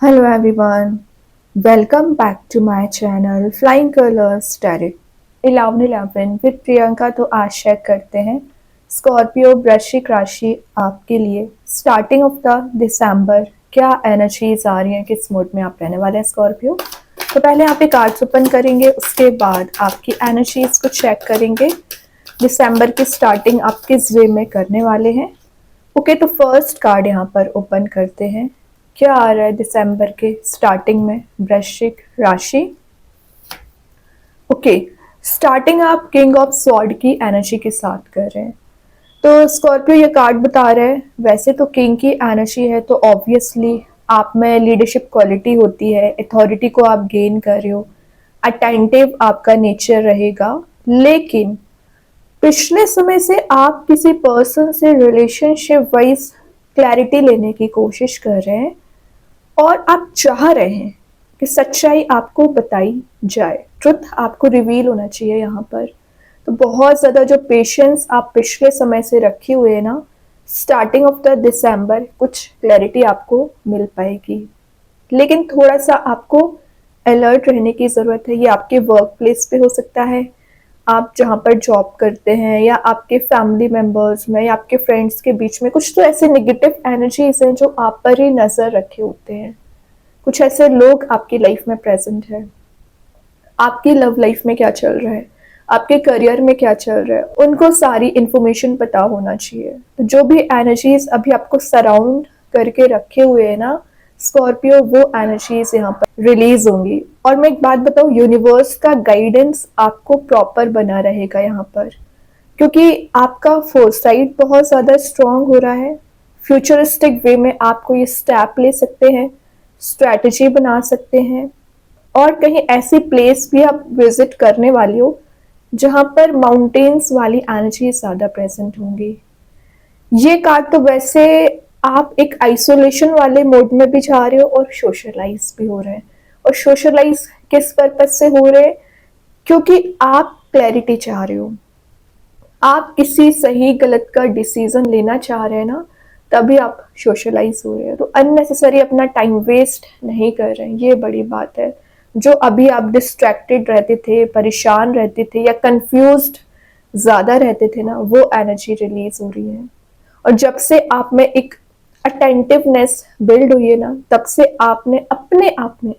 Hello everyone, welcome back to my channel Flying Colors Tarot 1111 with Priyanka. तो आज check करते हैं स्कॉर्पियो वृश्चिक राशि आपके लिए स्टार्टिंग ऑफ द दिसंबर क्या एनर्जीज आ रही हैं, किस मूड में आप रहने वाले हैं स्कॉर्पियो। तो पहले यहाँ पे कार्ड्स ओपन करेंगे, उसके बाद आपकी एनर्जीज को चेक करेंगे दिसंबर की स्टार्टिंग आप किस वे में करने वाले हैं। ओके, तो फर्स्ट कार्ड यहाँ पर ओपन करते हैं। क्या आ रहा है दिसंबर के स्टार्टिंग में वृश्चिक राशि। ओके, स्टार्टिंग आप किंग ऑफ स्वॉर्ड की एनर्जी के साथ कर रहे हैं। तो स्कॉर्पियो ये कार्ड बता रहा है, वैसे तो किंग की एनर्जी है तो ऑब्वियसली आप में लीडरशिप क्वालिटी होती है, अथॉरिटी को आप गेन कर रहे हो, अटेंटिव आपका नेचर रहेगा। लेकिन पिछले समय से आप किसी पर्सन से रिलेशनशिप वाइज क्लैरिटी लेने की कोशिश कर रहे हैं और आप चाह रहे हैं कि सच्चाई आपको बताई जाए, ट्रुथ आपको रिवील होना चाहिए यहाँ पर। तो बहुत ज़्यादा जो पेशेंस आप पिछले समय से रखे हुए हैं ना, स्टार्टिंग ऑफ द दिसंबर कुछ क्लैरिटी आपको मिल पाएगी। लेकिन थोड़ा सा आपको अलर्ट रहने की ज़रूरत है। ये आपके वर्क प्लेस पे हो सकता है, आप जहाँ पर जॉब करते हैं, या आपके फैमिली मेम्बर्स में, या आपके फ्रेंड्स के बीच में कुछ तो ऐसे नेगेटिव एनर्जीज हैं जो आप पर ही नज़र रखे होते हैं। कुछ ऐसे लोग आपकी लाइफ में प्रेजेंट है। आपकी लव लाइफ में क्या चल रहा है, आपके करियर में क्या चल रहा है, उनको सारी इंफॉर्मेशन पता होना चाहिए। तो जो भी एनर्जीज अभी आपको सराउंड करके रखे हुए हैं ना स्कॉर्पियो, वो एनर्जीज यहाँ पर रिलीज होंगी। और मैं एक बात बताऊँ, यूनिवर्स का गाइडेंस आपको प्रॉपर बना रहेगा यहाँ पर, क्योंकि आपका फोरसाइट बहुत ज़्यादा स्ट्रांग हो रहा है। फ्यूचरिस्टिक वे में आपको ये स्टेप ले सकते हैं, स्ट्रैटेजी बना सकते हैं, और कहीं ऐसी प्लेस भी आप विजिट करने वाली हो जहाँ पर माउंटेन्स वाली एनर्जी ज़्यादा प्रेजेंट होंगी। ये कार्ड तो वैसे आप एक आइसोलेशन वाले मोड में भी जा रहे हो और सोशलाइज भी हो रहे हैं। और सोशलाइज किस पर्पज से हो रहे हैं, क्योंकि आप क्लैरिटी चाह रहे हो, आप किसी सही गलत का डिसीजन लेना चाह रहे हैं ना, तभी आप सोशलाइज हो रहे हैं। तो अननेसेसरी अपना टाइम वेस्ट नहीं कर रहे हैं, ये बड़ी बात है। जो अभी आप डिस्ट्रैक्टेड रहते थे, परेशान रहते थे, या कंफ्यूज्ड ज़्यादा रहते थे ना, वो एनर्जी रिलीज हो रही है। और जब से आप में एक अटेंटिवनेस बिल्ड हुई है ना, तब से आपने अपने आप में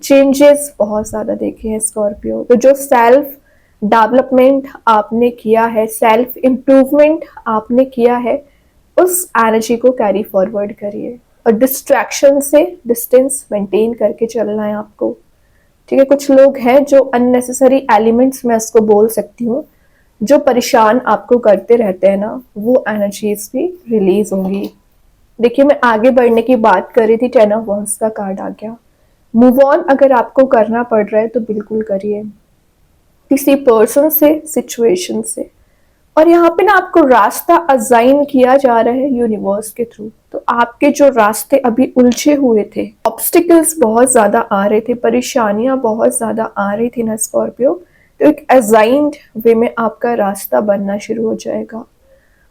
चेंजेस बहुत ज़्यादा देखे हैं स्कॉर्पियो। तो जो सेल्फ डेवलपमेंट आपने किया है, सेल्फ इम्प्रूवमेंट आपने किया है, उस एनर्जी को कैरी फॉरवर्ड करिए और डिस्ट्रैक्शन से डिस्टेंस मेंटेन करके चलना है आपको। ठीक है, कुछ लोग हैं जो अननेसेसरी एलिमेंट्स में उसको बोल सकती हूँ, जो परेशान आपको करते रहते हैं ना, वो एनर्जीज भी रिलीज होंगी। देखिए, मैं आगे बढ़ने की बात कर रही थी, 10 ऑफ वंस का कार्ड आ गया। मूव ऑन अगर आपको करना पड़ रहा है तो बिल्कुल करिए, किसी पर्सन से, सिचुएशन से। और यहाँ पे ना आपको रास्ता असाइन किया जा रहा है यूनिवर्स के थ्रू। तो आपके जो रास्ते अभी उलझे हुए थे, ऑब्स्टिकल्स बहुत ज्यादा आ रहे थे, परेशानियां बहुत ज्यादा आ रही थी ना स्कॉर्पियो, तो एक असाइंड वे में आपका रास्ता बनना शुरू हो जाएगा।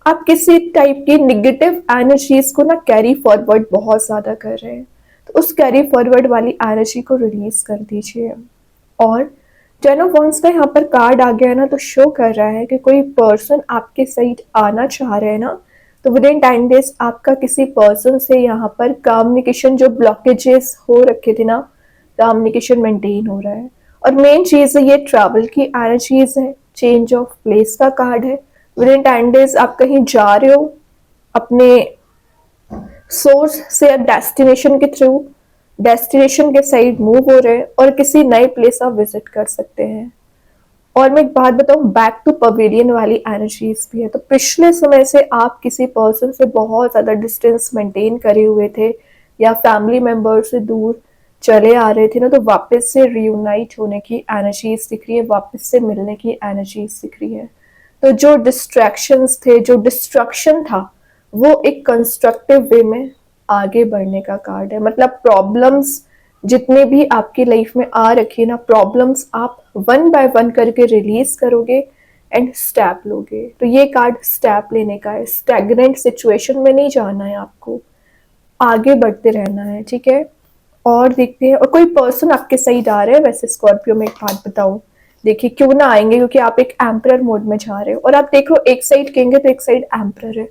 आप किसी टाइप की निगेटिव एनर्जीज को ना कैरी फॉरवर्ड बहुत ज्यादा कर रहे हैं, तो उस कैरी फॉरवर्ड वाली एनर्जी को रिलीज कर दीजिए। और 10 ऑफ वंस का यहाँ पर कार्ड आ गया है ना, तो शो कर रहा है कि कोई पर्सन आपके साइड आना चाह रहे हैं ना, तो विद इन 10 डेज आपका किसी पर्सन से यहाँ पर कम्युनिकेशन, जो ब्लॉकेजेस हो रखे थे ना, कम्युनिकेशन मेंटेन हो रहा है। और मेन चीज़ है, ये ट्रैवल की एनर्जीज है, चेंज ऑफ प्लेस का कार्ड है। विद इन 10 डेज आप कहीं जा रहे हो, अपने सोर्स से डेस्टिनेशन के थ्रू, डेस्टिनेशन के साइड मूव हो रहे हैं, और किसी नए प्लेस आप विजिट कर सकते हैं। और मैं एक बात बताऊं, बैक टू पवेलियन वाली एनर्जीज भी है। तो पिछले समय से आप किसी पर्सन से बहुत ज़्यादा डिस्टेंस मेंटेन करे हुए थे, या फैमिली मेम्बर से दूर चले आ रहे थे ना, तो वापस से रियूनाइट होने की एनर्जीज दिख रही है, वापस से मिलने की एनर्जीज दिख रही है। तो जो डिस्ट्रैक्शंस थे, जो डिस्ट्रक्शन था, वो एक कंस्ट्रक्टिव वे में आगे बढ़ने का कार्ड है। मतलब प्रॉब्लम्स जितने भी आपकी लाइफ में आ रखी है ना, प्रॉब्लम्स आप वन बाय वन करके रिलीज करोगे एंड स्टेप लोगे। तो ये कार्ड स्टेप लेने का है, स्टैग्नेंट सिचुएशन में नहीं जाना है आपको, आगे बढ़ते रहना है। ठीक है, और देखते हैं, और कोई पर्सन आपके साइड आ रहा है। वैसे स्कॉर्पियो में एक बात बताऊं, देखिए क्यों ना आएंगे, क्योंकि आप एक एम्परर मोड में जा रहे हो, और आप देख लो एक साइड किंग है तो एक साइड एम्परर है।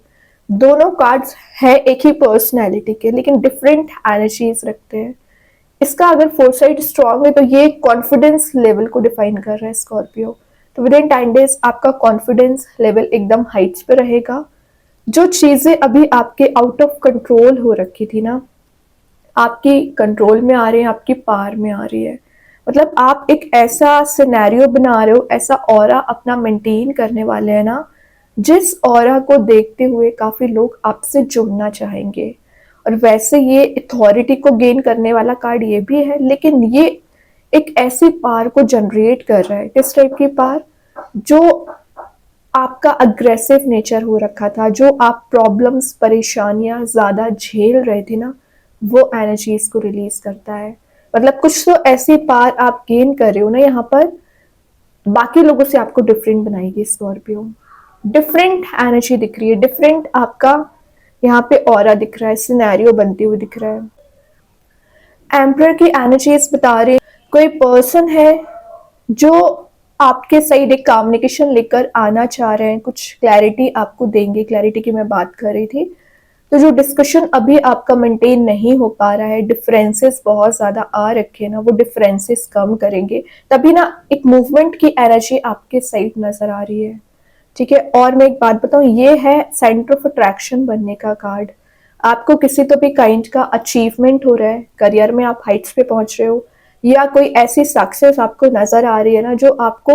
दोनों कार्ड्स है एक ही पर्सनैलिटी के, लेकिन डिफरेंट एनर्जीज रखते हैं। इसका अगर फोरसाइट स्ट्रांग है तो ये कॉन्फिडेंस लेवल को डिफाइन कर रहा है स्कॉर्पियो। तो विद इन 10 डेज आपका कॉन्फिडेंस लेवल एकदम हाइट्स पे रहेगा। जो चीजें अभी आपके आउट ऑफ कंट्रोल हो रखी थी ना, आपकी कंट्रोल में आ रही है, आपकी पार में आ रही है। मतलब आप एक ऐसा सिनेरियो बना रहे हो, ऐसा ऑरा अपना मेंटेन करने वाले हैं ना, जिस ऑरा को देखते हुए काफी लोग आपसे जुड़ना चाहेंगे। और वैसे ये अथॉरिटी को गेन करने वाला कार्ड ये भी है, लेकिन ये एक ऐसी पार को जनरेट कर रहा है। किस टाइप की पार? जो आपका अग्रेसिव नेचर हो रखा था, जो आप प्रॉब्लम्स परेशानियां ज्यादा झेल रहे थे ना, वो एनर्जीज को रिलीज करता है। मतलब कुछ तो ऐसी पार आप गेन कर रहे हो ना यहाँ पर, बाकी लोगों से आपको डिफरेंट बनाएगी स्कॉर्पियो। डिफरेंट एनर्जी दिख रही है, डिफरेंट आपका यहाँ पे ऑरा दिख रहा है, सिनेरियो बनते हुए दिख रहा है। एम्परर की एनर्जीज बता रहे कोई पर्सन है जो आपके साइड एक कम्युनिकेशन लेकर आना चाह रहे हैं, कुछ क्लैरिटी आपको देंगे। क्लैरिटी की मैं बात कर रही थी। तो जो डिस्कशन अभी आपका मेंटेन नहीं हो पा रहा है, डिफरेंसेस बहुत ज्यादा आ रखे हैं ना, वो डिफरेंसेस कम करेंगे, तभी ना एक मूवमेंट की एनर्जी आपके साइड नजर आ रही है। ठीक है, और मैं एक बात बताऊं, ये है सेंटर ऑफ अट्रैक्शन बनने का कार्ड। आपको किसी तो भी काइंड का अचीवमेंट हो रहा है, करियर में आप हाइट्स पे पहुंच रहे हो, या कोई ऐसी सक्सेस आपको नजर आ रही है ना, जो आपको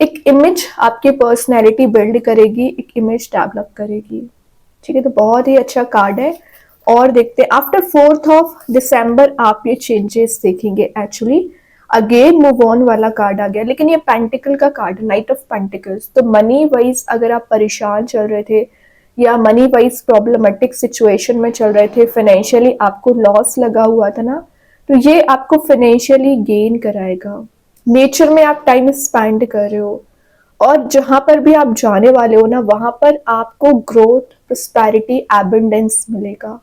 एक इमेज, आपकी पर्सनैलिटी बिल्ड करेगी, एक इमेज डेवलप करेगी। ठीक है, तो बहुत ही अच्छा कार्ड है। और देखते हैं आफ्टर 4 दिसंबर आप ये चेंजेस देखेंगे। एक्चुअली अगेन मूव ऑन वाला कार्ड आ गया, लेकिन ये पेंटिकल का कार्ड, नाइट ऑफ पेंटिकल्स। तो मनी वाइज अगर आप परेशान चल रहे थे, या मनी वाइज प्रॉब्लमेटिक सिचुएशन में चल रहे थे, फाइनेंशियली आपको लॉस लगा हुआ था ना, तो ये आपको फाइनेंशियली गेन कराएगा। नेचर में आप टाइम स्पेंड कर रहे हो, और जहां पर भी आप जाने वाले हो ना, वहां पर आपको ग्रोथ, प्रोस्पेरिटी, एबंडेंस मिलेगा।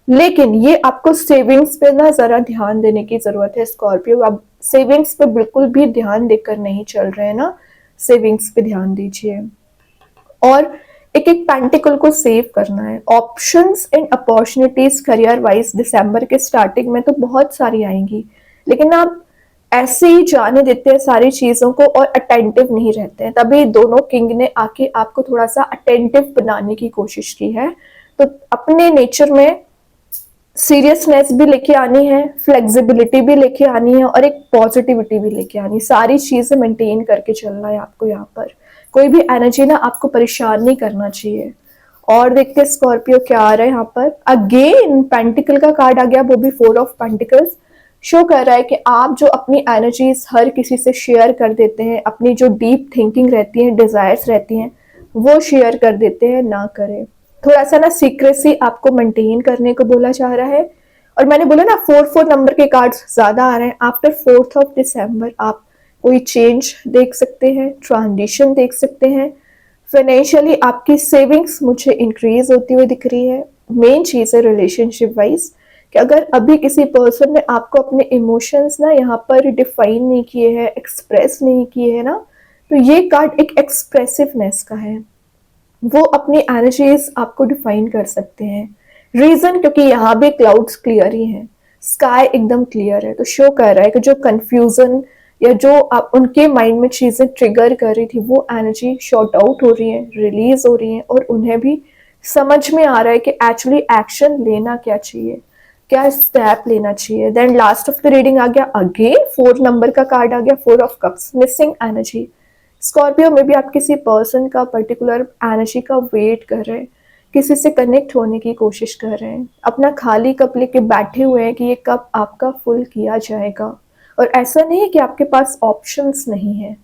लेकिन ये आपको सेविंग्स पे ना जरा ध्यान देने की जरूरत है स्कॉर्पियो। अब सेविंग्स पे बिल्कुल भी ध्यान देकर नहीं चल रहे हैं ना, सेविंग्स पे ध्यान दीजिए। और एक एक पेंटिकल को सेव करना है। Options and opportunities career wise दिसंबर के स्टार्टिंग में तो बहुत सारी आएंगी, लेकिन आप ऐसे ही जाने देते हैं सारी चीजों को और अटेंटिव नहीं रहते हैं। तभी दोनों किंग ने आके आपको थोड़ा सा अटेंटिव बनाने की कोशिश की है। तो अपने नेचर में सीरियसनेस भी लेके आनी है, फ्लेक्सिबिलिटी भी लेके आनी है, और एक पॉजिटिविटी भी लेके आनी है। सारी चीजें मेंटेन करके चलना है आपको। यहाँ पर कोई भी एनर्जी ना आपको परेशान नहीं करना चाहिए। और देखते हैं स्कॉर्पियो क्या आ रहा है यहाँ पर। अगेन पेंटिकल का कार्ड आ गया, वो भी 4 ऑफ पेंटिकल्स। शो कर रहा है कि आप जो अपनी एनर्जीज हर किसी से शेयर कर देते हैं, अपनी जो डीप थिंकिंग रहती है, डिजायर्स रहती हैं, वो शेयर कर देते हैं, ना करें। थोड़ा सा ना सीक्रेसी आपको मेंटेन करने को बोला जा रहा है। और मैंने बोला ना 4 नंबर के कार्ड्स ज्यादा आ रहे हैं। आफ्टर 4 दिसंबर आप कोई चेंज देख सकते हैं, ट्रांजिशन देख सकते हैं। फाइनेंशियली आपकी सेविंग्स मुझे इंक्रीज होती हुई दिख रही है। मेन चीज है रिलेशनशिप वाइज, कि अगर अभी किसी पर्सन ने आपको अपने इमोशंस ना यहाँ पर डिफाइन नहीं किए हैं, एक्सप्रेस नहीं किए हैं ना, तो ये कार्ड एक एक्सप्रेसिवनेस का है। वो अपनी एनर्जीज आपको डिफाइन कर सकते हैं। रीजन क्योंकि यहाँ भी क्लाउड्स क्लियर ही हैं, स्काई एकदम क्लियर है। तो शो कर रहा है कि जो कंफ्यूजन या जो आप उनके माइंड में चीजें ट्रिगर कर रही थी, वो एनर्जी शॉर्ट आउट हो रही है, रिलीज हो रही है, और उन्हें भी समझ में आ रहा है कि एक्चुअली एक्शन लेना क्या चाहिए, क्या स्टेप लेना चाहिए। Then last of the reading आ गया, अगेन 4 नंबर का कार्ड आ गया, 4 of cups, missing energy. Scorpio में भी आप किसी पर्सन का पर्टिकुलर एनर्जी का वेट कर रहे हैं, किसी से कनेक्ट होने की कोशिश कर रहे हैं, अपना खाली कप लेके बैठे हुए हैं कि ये कप आपका फुल किया जाएगा। और ऐसा नहीं है कि आपके पास ऑप्शंस नहीं है।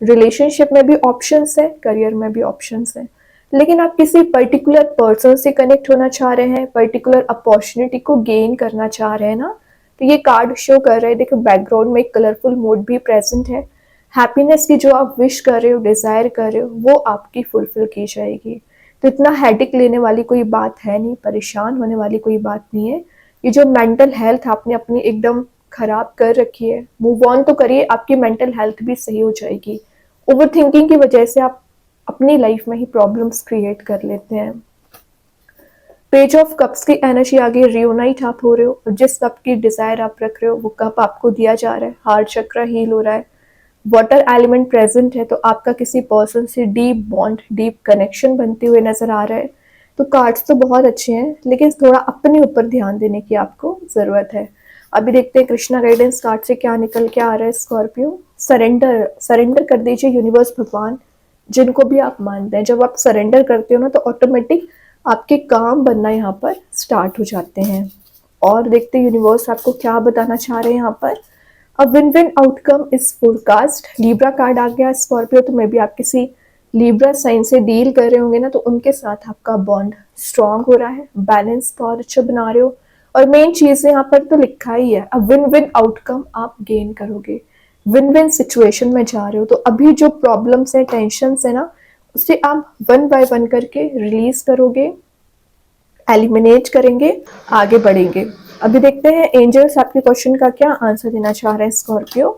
रिलेशनशिप में भी ऑप्शंस है, करियर में भी ऑप्शंस है, लेकिन आप किसी पर्टिकुलर पर्सन से कनेक्ट होना चाह रहे हैं, पर्टिकुलर अपॉर्चुनिटी को गेन करना चाह रहे हैं ना, तो ये कार्ड शो कर रहे हैं। देखो बैकग्राउंड में एक कलरफुल मोड भी प्रेजेंट है। हैप्पीनेस की जो आप विश कर रहे हो, डिजायर कर रहे हो, वो आपकी फुलफिल की जाएगी। तो इतना हेडिक लेने वाली कोई बात है नहीं, परेशान होने वाली कोई बात नहीं है। ये जो मेंटल हेल्थ आपने अपनी एकदम खराब कर रखी है, मूव ऑन तो करिए, आपकी मेंटल हेल्थ भी सही हो जाएगी। ओवर थिंकिंग की वजह से आप अपनी लाइफ में ही प्रॉब्लम्स क्रिएट कर लेते हैं। पेज ऑफ कप्स की एनर्जी आगे, रियूनाइट आप हो रहे हो, और जिस कप की डिजायर आप रख रहे हो वो कप आपको दिया जा रहा है, हार्ट चक्र हील हो रहा है, वाटर एलिमेंट प्रेजेंट है, तो आपका किसी पर्सन से डीप बॉन्ड, डीप कनेक्शन बनते हुए नजर आ रहा है। तो कार्ड्स तो बहुत अच्छे हैं, लेकिन थोड़ा अपने ऊपर ध्यान देने की आपको जरूरत है। अभी देखते हैं कृष्णा गाइडेंस कार्ड से क्या निकल के आ रहा है स्कॉर्पियो। सरेंडर, सरेंडर कर दीजिए यूनिवर्स, भगवान, जिनको भी आप मानते हैं। जब आप सरेंडर करते हो ना तो ऑटोमेटिक आपके काम बनना यहाँ पर स्टार्ट हो जाते हैं। और देखते यूनिवर्स आपको क्या बताना चाह रहे हैं यहाँ पर। A win win outcome is forecast. Libra card आ गया स्कॉर्पियो, तो मे बी आप किसी लीब्रा साइन से डील कर रहे होंगे ना, तो उनके साथ आपका बॉन्ड स्ट्रांग हो रहा है, बैलेंस और अच्छा बना रहे हो। और मेन चीज यहाँ पर तो लिखा ही है, अ विन विन आउटकम आप गेन करोगे, विन विन सिचुएशन में जा रहे हो। तो अभी जो प्रॉब्लम्स है, टेंशन है ना, उसे आप वन बाय वन करके रिलीज करोगे, एलिमिनेट करेंगे, आगे बढ़ेंगे। अभी देखते हैं एंजल्स आपके क्वेश्चन का क्या आंसर देना चाह रहे हैं स्कॉर्पियो।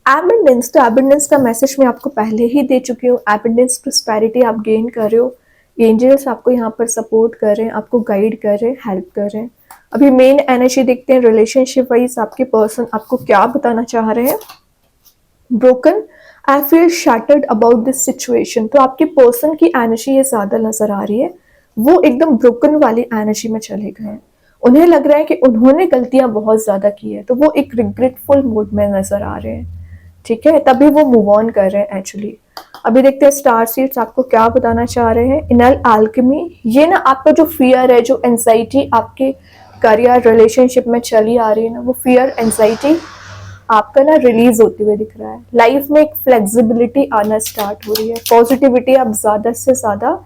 एबंडेंस, तो एबंडेंस का मैसेज मैं आपको पहले ही दे चुकी हूँ। एबंडेंस प्रोस्पेरिटी आप गेन कर रहे हो, एंजल्स आपको यहाँ पर सपोर्ट कर रहे हैं, आपको गाइड कर रहे हैं, हेल्प कर रहे हैं। अभी मेन एनर्जी देखते हैं रिलेशनशिप वाइज आपके पर्सन आपको क्या बताना चाह रहे हैं। Broken, I feel shattered about this situation, तो आपके पर्सन की एनर्जी ये ज्यादा नजर आ रही है, वो एकदम ब्रोकन वाली एनर्जी में चले गए हैं। उन्हें लग रहा है कि उन्होंने गलतियां बहुत ज्यादा की है, तो वो एक रिग्रेटफुल मूड में नजर आ रहे हैं। ठीक है, तभी वो मूव ऑन कर रहे हैं एक्चुअली। अभी देखते हैं स्टार सीड्स आपको क्या बताना चाह रहे हैं। इनर अल्केमी, ये ना आपका जो फियर है, जो एंजाइटी आपके करियर रिलेशनशिप में चली आ रही है ना, वो फियर एंजाइटी आपका ना रिलीज होते हुए दिख रहा है। लाइफ में एक फ्लेक्सिबिलिटी आना स्टार्ट हो रही है, पॉजिटिविटी आप ज्यादा से ज्यादा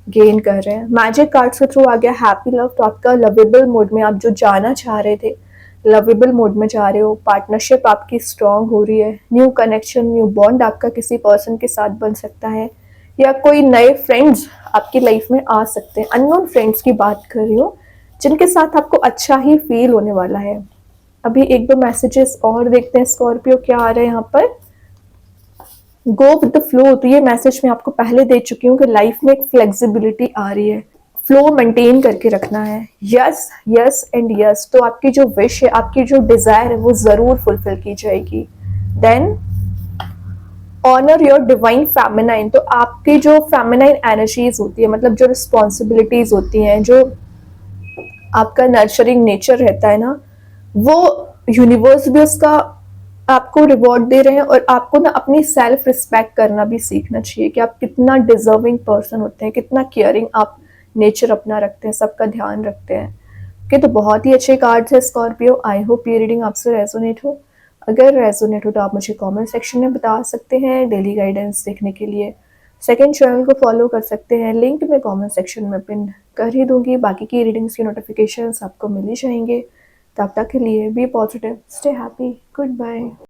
गेन कर रहे हैं। मैजिक कार्ड्स के थ्रू आ गया हैप्पी लव, तो आपका लवेबल मोड में आप जो जाना चाह रहे थे, लवेबल मोड में जा रहे हो। पार्टनरशिप आपकी स्ट्रांग हो रही है, न्यू कनेक्शन, न्यू बॉन्ड आपका किसी पर्सन के साथ बन सकता है, या कोई नए फ्रेंड्स आपकी लाइफ में आ सकते हैं। अननोन फ्रेंड्स की बात कर रही हूँ, जिनके साथ आपको अच्छा ही फील होने वाला है। अभी एक दो मैसेजेस और देखते हैं स्कॉर्पियो क्या आ रहे हैं यहाँ पर। गो विद द फ्लो, तो ये मैसेज मैं आपको पहले दे चुकी हूँ कि लाइफ में एक फ्लेक्सिबिलिटी आ रही है, फ्लो मेंटेन करके रखना है। यस यस एंड यस, तो आपकी जो विश है, आपकी जो डिजायर है, वो जरूर फुलफिल की जाएगी। Then honour your divine feminine, तो आपकी जो फेमिनाइन एनर्जीज होती है, मतलब जो रिस्पॉन्सिबिलिटीज होती हैं, जो आपका नर्चरिंग नेचर रहता है ना, वो यूनिवर्स भी उसका आपको रिवॉर्ड दे रहे हैं। और आपको ना अपनी सेल्फ रिस्पेक्ट करना भी सीखना चाहिए कि आप कितना डिजर्विंग पर्सन होते हैं, कितना केयरिंग आप नेचर अपना रखते हैं, सबका ध्यान रखते हैं। ओके, तो बहुत ही अच्छे कार्ड्स है स्कॉर्पियो। आई होप ये रीडिंग आपसे रेजोनेट हो। अगर रेजोनेट हो तो आप मुझे कमेंट सेक्शन में बता सकते हैं। डेली गाइडेंस देखने के लिए सेकंड चैनल को फॉलो कर सकते हैं, लिंक मैं कमेंट सेक्शन में पिन कर ही दूंगी। बाकी की रीडिंग्स की नोटिफिकेशंस आपको मिल ही जाएंगे। तब तक के लिए be positive, stay happy, good bye.